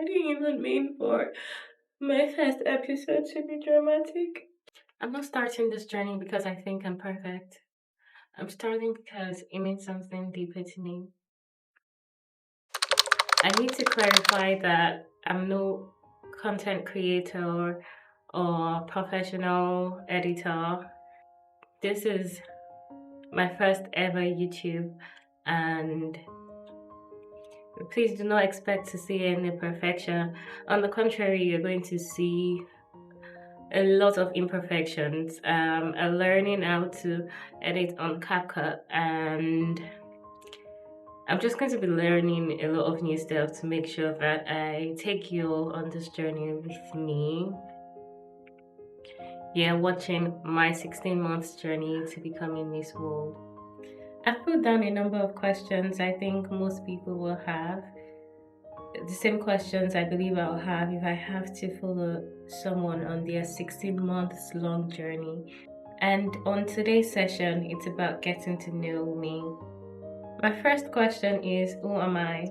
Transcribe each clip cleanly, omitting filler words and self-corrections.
didn't even mean for my first episode to be dramatic. I'm not starting this journey because I think I'm perfect. I'm starting because it means something deeper to me. I need to clarify that I'm no content creator or professional editor. This is my first ever YouTube, and please do not expect to see any perfection. On the contrary, you're going to see a lot of imperfections. I'm learning how to edit on CapCut, and I'm just going to be learning a lot of new stuff to make sure that I take you all on this journey with me. Yeah, watching my 16 months journey to becoming Miss World. I've put down a number of questions I think most people will have. The same questions I believe I'll have if I have to follow someone on their 16 months long journey. And on today's session, it's about getting to know me. My first question is, who am I?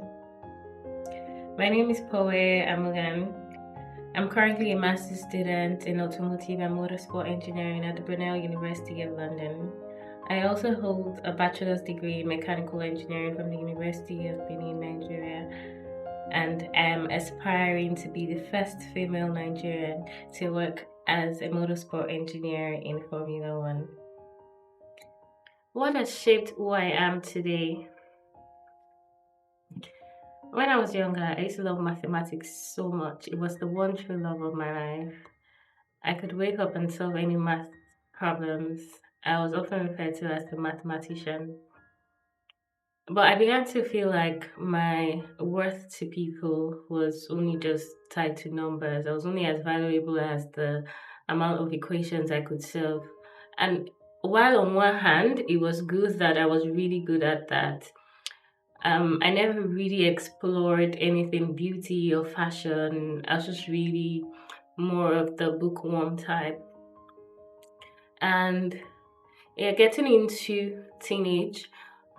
My name is Poe Amugan. I'm currently a master's student in automotive and motorsport engineering at the Brunel University of London. I also hold a bachelor's degree in mechanical engineering from the University of Benin, Nigeria, and am aspiring to be the first female Nigerian to work as a motorsport engineer in Formula One. What has shaped who I am today? When I was younger, I used to love mathematics so much. It was the one true love of my life. I could wake up and solve any math problems. I was often referred to as the mathematician. But I began to feel like my worth to people was only just tied to numbers. I was only as valuable as the amount of equations I could solve. And while on one hand, it was good that I was really good at that, I never really explored anything beauty or fashion. I was just really more of the bookworm type. And yeah, getting into teenage,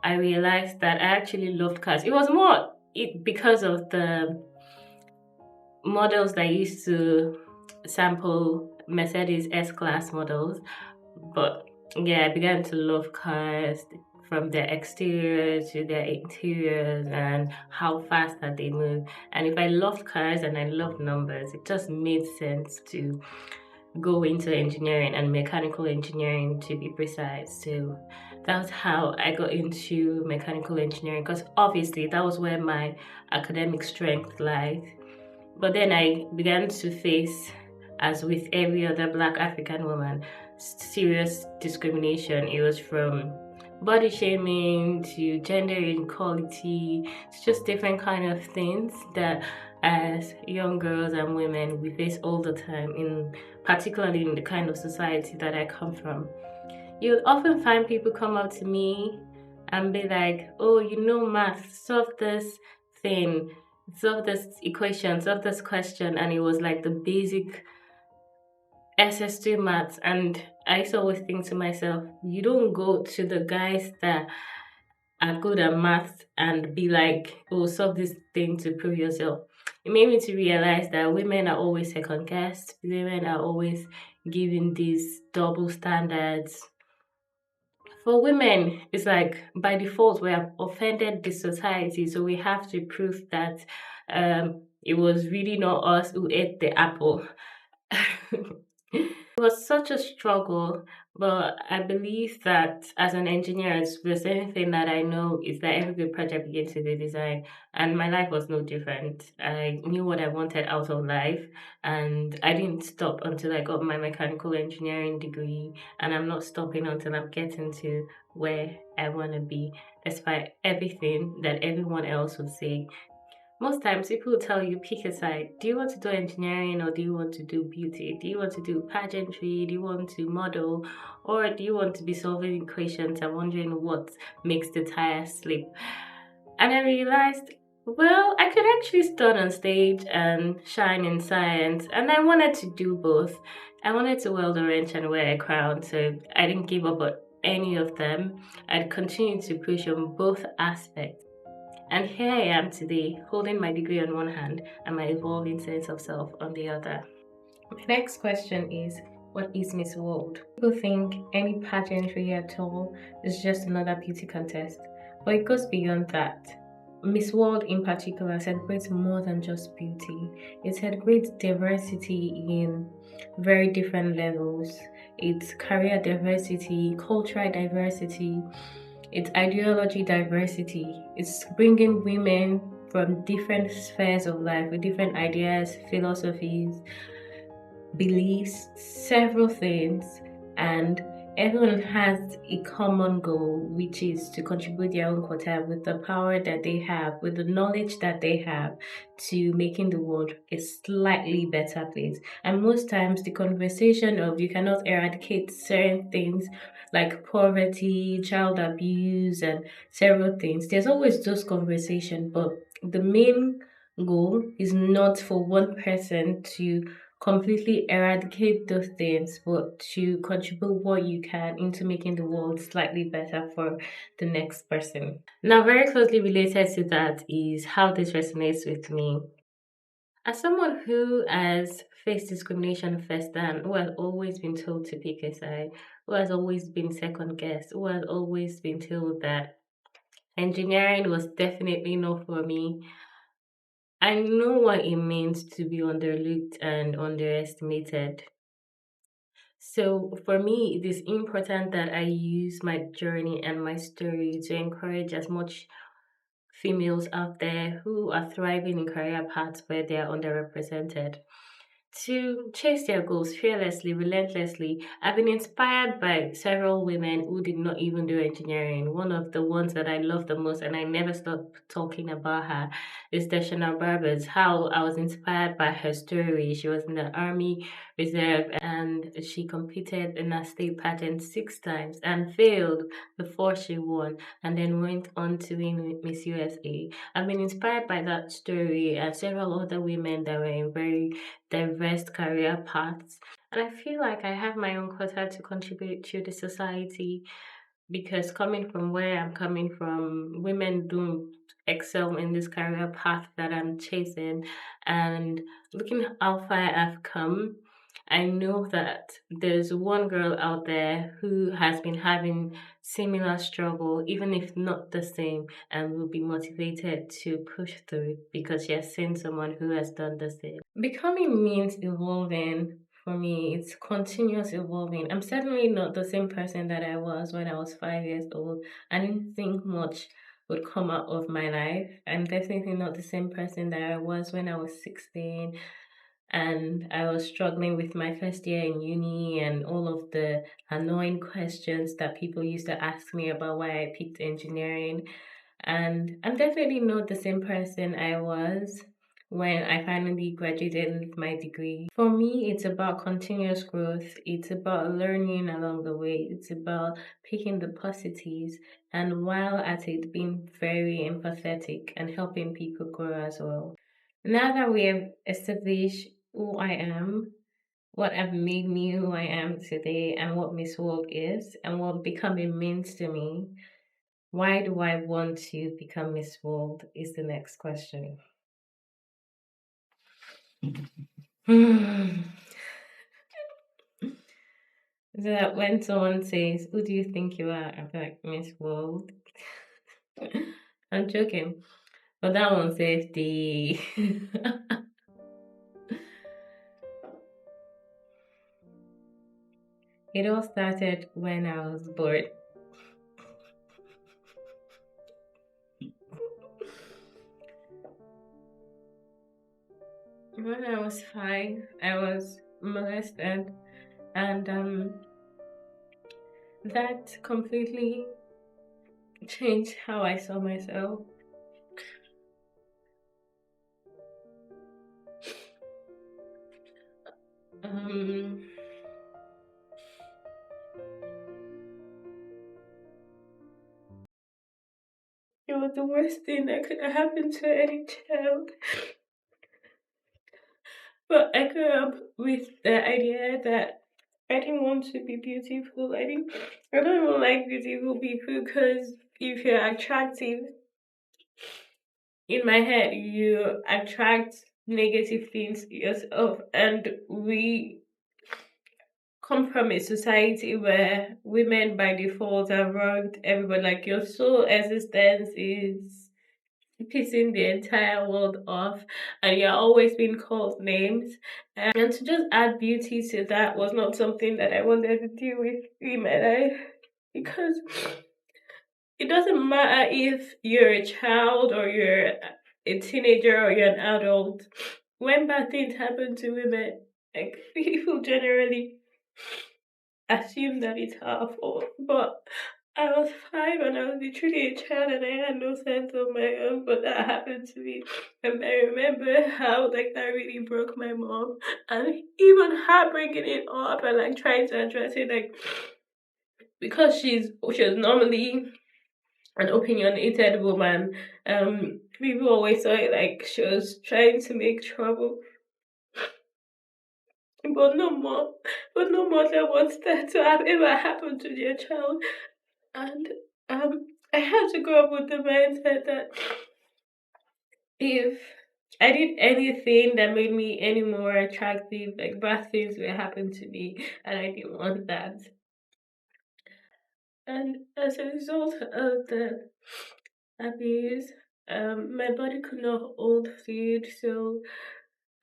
I realized that I actually loved cars. It was more because of the models that I used to sample, Mercedes S-Class models. But yeah, I began to love cars from their exterior to their interiors and how fast that they move. And if I loved cars and I loved numbers, it just made sense to go into engineering and mechanical engineering, to be precise. So that's how I got into mechanical engineering, because obviously that was where my academic strength lies. But then I began to face, as with every other Black African woman, serious discrimination. It was from body shaming to gender inequality. It's just different kind of things that as young girls and women we face all the time, in particularly in the kind of society that I come from. You'll often find people come up to me and be like, oh, you know math, solve this thing, solve this equation, solve this question. And it was like the basic SS2 maths. And I used to always think to myself, you don't go to the guys that are good at maths and be like, oh, solve this thing to prove yourself. It made me to realize that women are always second guessed. Women are always given these double standards. For women, it's like by default we have offended the society, so we have to prove that it was really not us who ate the apple. It was such a struggle, but I believe that as an engineer, it's the same thing that I know is that every good project begins with a design, and my life was no different. I knew what I wanted out of life, and I didn't stop until I got my mechanical engineering degree, and I'm not stopping until I'm getting to where I want to be, despite everything that everyone else would say. Most times people will tell you, pick a side. Do you want to do engineering or do you want to do beauty? Do you want to do pageantry? Do you want to model? Or do you want to be solving equations and wondering what makes the tire slip? And I realized, well, I could actually stand on stage and shine in science. And I wanted to do both. I wanted to wield a wrench and wear a crown. So I didn't give up on any of them. I'd continue to push on both aspects. And here I am today, holding my degree on one hand and my evolving sense of self on the other. My next question is, what is Miss World? People think any pageantry at all is just another beauty contest, but it goes beyond that. Miss World in particular celebrates more than just beauty. It celebrates diversity in very different levels. It's career diversity, cultural diversity, it's ideology diversity. It's bringing women from different spheres of life with different ideas, philosophies, beliefs, several things, and everyone has a common goal, which is to contribute their own quota with the power that they have, with the knowledge that they have, to making the world a slightly better place. And most times, the conversation of you cannot eradicate certain things like poverty, child abuse, and several things. There's always those conversations, but the main goal is not for one person to completely eradicate those things, but to contribute what you can into making the world slightly better for the next person. Now, very closely related to that is how this resonates with me. As someone who has faced discrimination firsthand, who has always been told to pick a side, who has always been second guessed, who has always been told that engineering was definitely not for me, I know what it means to be underlooked and underestimated. So for me, it is important that I use my journey and my story to encourage as much females out there who are thriving in career paths where they are underrepresented to chase their goals fearlessly, relentlessly. I've been inspired by several women who did not even do engineering. One of the ones that I love the most, and I never stop talking about her, is Deshana Barbers. How I was inspired by her story. She was in the Army Reserve and she competed in a state pageant 6 times and failed before she won, and then went on to win Miss USA. I've been inspired by that story and several other women that were in very diverse career paths. And I feel like I have my own quota to contribute to the society because coming from where I'm coming from, women don't excel in this career path that I'm chasing. And looking how far I've come, I know that there's one girl out there who has been having similar struggle, even if not the same, and will be motivated to push through because she has seen someone who has done the same. Becoming means evolving. For me, it's continuous evolving. I'm certainly not the same person that I was when I was 5 years old. I didn't think much would come out of my life. I'm definitely not the same person that I was when I was 16 and I was struggling with my first year in uni and all of the annoying questions that people used to ask me about why I picked engineering. And I'm definitely not the same person I was when I finally graduated with my degree. For me, it's about continuous growth. It's about learning along the way. It's about picking the positives and while at it being very empathetic and helping people grow as well. Now that we have established who I am, what have made me who I am today, and what Miss World is, and what becoming means to me, why do I want to become Miss World is the next question. That when someone says, "Who do you think you are?" I'm like, Miss World. I'm joking. But that one says the. It all started when I was bored. When I was 5, I was molested, and that completely changed how I saw myself. Um, it was the worst thing that could have happened to any child. But I grew up with the idea that I didn't want to be beautiful. I don't even like beautiful people because if you're attractive, in my head, you attract negative things to yourself, and we come from a society where women by default are wronged. Everybody, like, your sole existence is pissing the entire world off, and you're always being called names. And to just add beauty to that was not something that I wanted to deal with in my life, because it doesn't matter if you're a child or you're a teenager or you're an adult. When bad things happen to women, like, people generally assume that it's our fault. But I was 5 and I was literally a child and I had no sense of my own, but that happened to me. And I remember how, like, that really broke my mom. And even her bringing it up and, like, trying to address it, like, because she was normally an opinionated woman. People always saw it like she was trying to make trouble, but no more. But no mother wants that to have ever happened to their child. And I had to grow up with the mindset that if I did anything that made me any more attractive, like, bad things will happen to me, and I didn't want that. And as a result of the abuse, my body could not hold food, so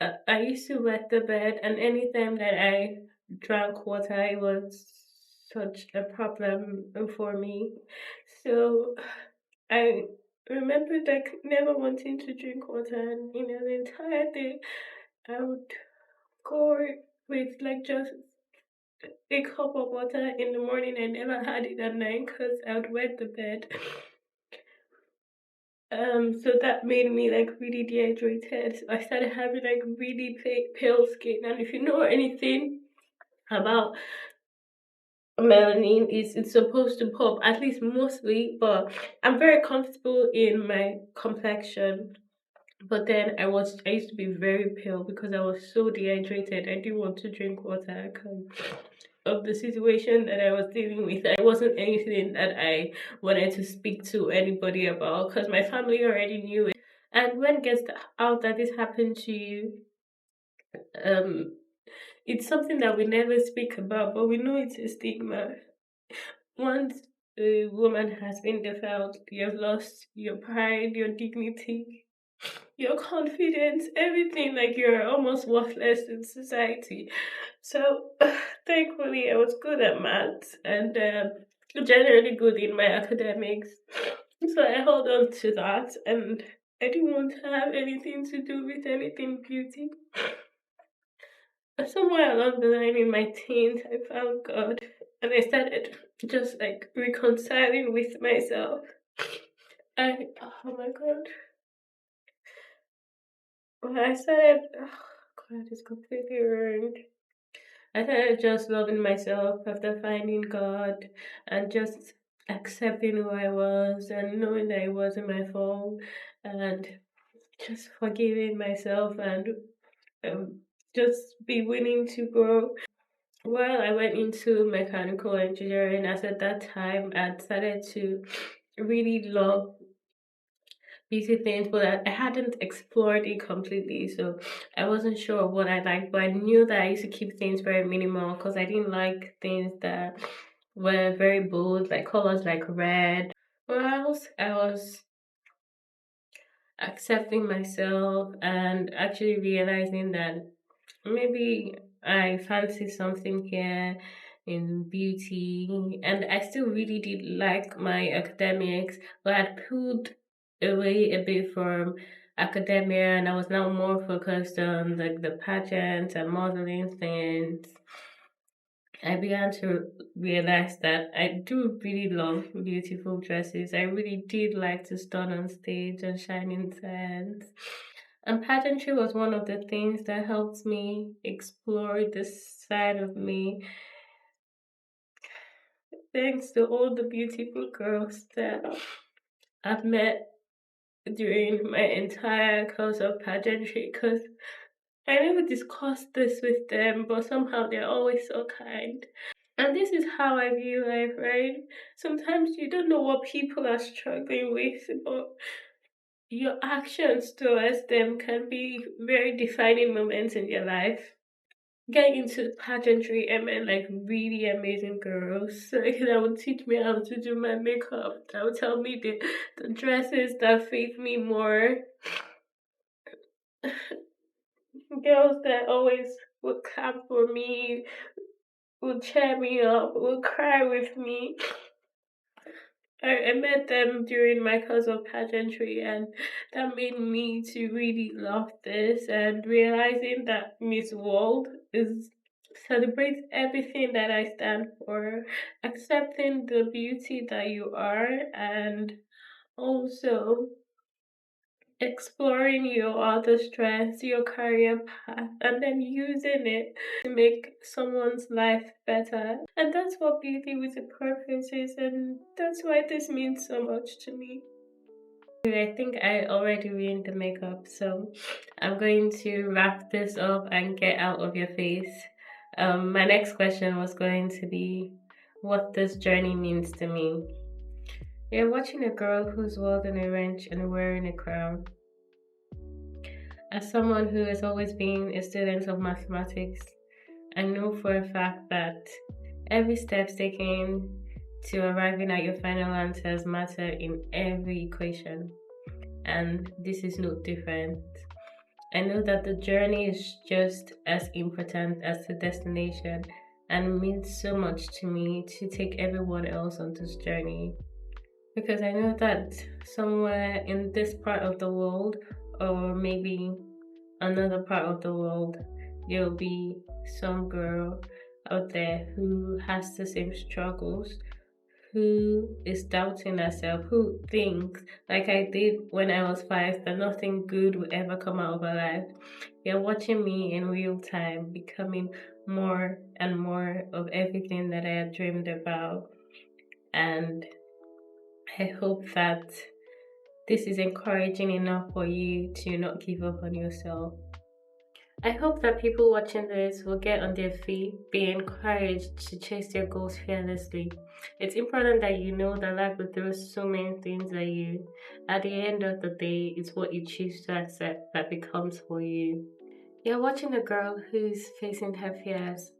I used to wet the bed, and anytime that I drank water, it was such a problem for me. So I remember, like, never wanting to drink water, and the entire day I would go with, like, just a cup of water in the morning. I never had it at night because I would wet the bed. So that made me, like, really dehydrated. So I started having, like, really pale skin. And if you know anything about melanin, is it's supposed to pop, at least mostly, but I'm very comfortable in my complexion. But then I used to be very pale because I was so dehydrated. I didn't want to drink water because of the situation that I was dealing with. It wasn't anything that I wanted to speak to anybody about because my family already knew it. And when it gets out that this happened to you, um, it's something that we never speak about, but we know it's a stigma. Once a woman has been defiled, you've lost your pride, your dignity, your confidence, everything. Like, you're almost worthless in society. So, thankfully, I was good at maths and generally good in my academics. So I held on to that, and I didn't want to have anything to do with anything beauty. But somewhere along the line in my teens, I found God, and I started just, like, reconciling with myself. Oh my God. When I started, God, it's completely ruined. I started just loving myself after finding God and just accepting who I was and knowing that it wasn't my fault, and just forgiving myself and um, just be willing to grow. Well, I went into mechanical engineering, as at that time I started to really love busy things, but I hadn't explored it completely. So I wasn't sure what I liked, but I knew that I used to keep things very minimal because I didn't like things that were very bold, like colors like red. Or else I was accepting myself and actually realizing that maybe I fancy something here in beauty, and I still really did like my academics, but I'd pulled away a bit from academia, and I was now more focused on, like, the pageants and modeling things. I began to realize that I do really love beautiful dresses. I really did like to stand on stage and shine in sets. And pageantry was one of the things that helped me explore this side of me, thanks to all the beautiful girls that I've met during my entire course of pageantry. Because I never discussed this with them, but somehow they're always so kind. And this is how I view life, right? Sometimes you don't know what people are struggling with, but your actions towards them can be very defining moments in your life. Getting into pageantry, I met like really amazing girls. Like that would teach me how to do my makeup. That would tell me the dresses that fit me more. Girls that always would clap for me, would cheer me up, would cry with me. I met them during my course of pageantry, and that made me to really love this and realizing that Miss World is celebrates everything that I stand for, accepting the beauty that you are, and also exploring your other strengths, your career path, and then using it to make someone's life better. And that's what beauty with a purpose is, and that's why this means so much to me. I think I already ruined the makeup, so I'm going to wrap this up and get out of your face. My next question was going to be what this journey means to me. You're watching a girl who's wielding a wrench and wearing a crown. As someone who has always been a student of mathematics, I know for a fact that every step taken to arriving at your final answers matter in every equation, and this is no different. I know that the journey is just as important as the destination and means so much to me to take everyone else on this journey because I know that somewhere in this part of the world, or maybe another part of the world, there will be some girl out there who has the same struggles, who is doubting herself, who thinks, like I did when I was 5, that nothing good will ever come out of her life. You're watching me in real time becoming more and more of everything that I had dreamed about. And I hope that this is encouraging enough for you to not give up on yourself. I hope that people watching this will get on their feet, be encouraged to chase their goals fearlessly. It's important that you know that life will throw so many things at you. At the end of the day, it's what you choose to accept that becomes for you. You're watching a girl who's facing her fears,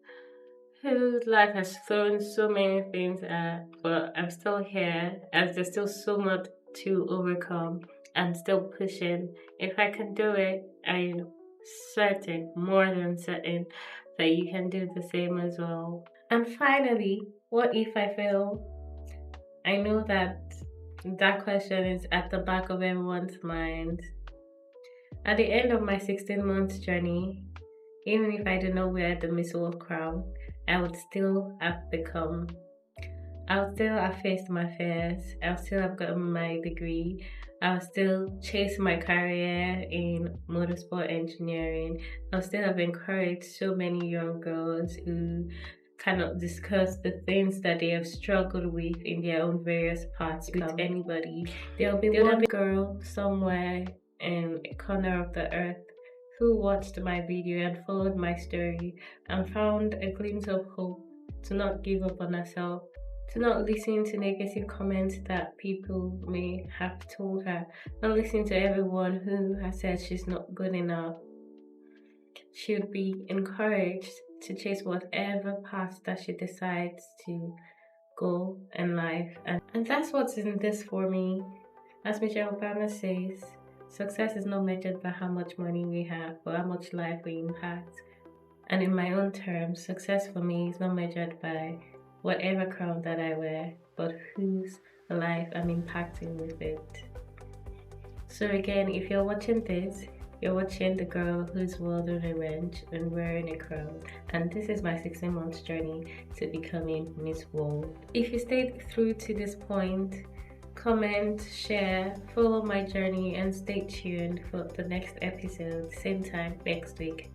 whose life has thrown so many things at, but I'm still here, as there's still so much to overcome. I'm still pushing. If I can do it, I'm certain, more than certain, that you can do the same as well. And finally, what if I fail? I know that that question is at the back of everyone's mind. At the end of my 16 months journey, even if I did not wear the Miss World crown, I would still have become. I would still have faced my fears. I would still have gotten my degree. I would still chase my career in motorsport engineering. I would still have encouraged so many young girls who cannot discuss the things that they have struggled with in their own various paths with anybody. There'll be one girl somewhere in a corner of the earth who watched my video and followed my story and found a glimpse of hope to not give up on herself, to not listen to negative comments that people may have told her, not listen to everyone who has said she's not good enough. She would be encouraged to chase whatever path that she decides to go in life. And that's what's in this for me. As Michelle Obama says, success is not measured by how much money we have, but how much life we impact. And in my own terms, success for me is not measured by whatever crown that I wear, but whose life I'm impacting with it. So again, if you're watching this, you're watching the girl who's wielding a wrench and wearing a crown. And this is my 16 months journey to becoming Miss World. If you stayed through to this point, comment, share, follow my journey, and stay tuned for the next episode, same time next week.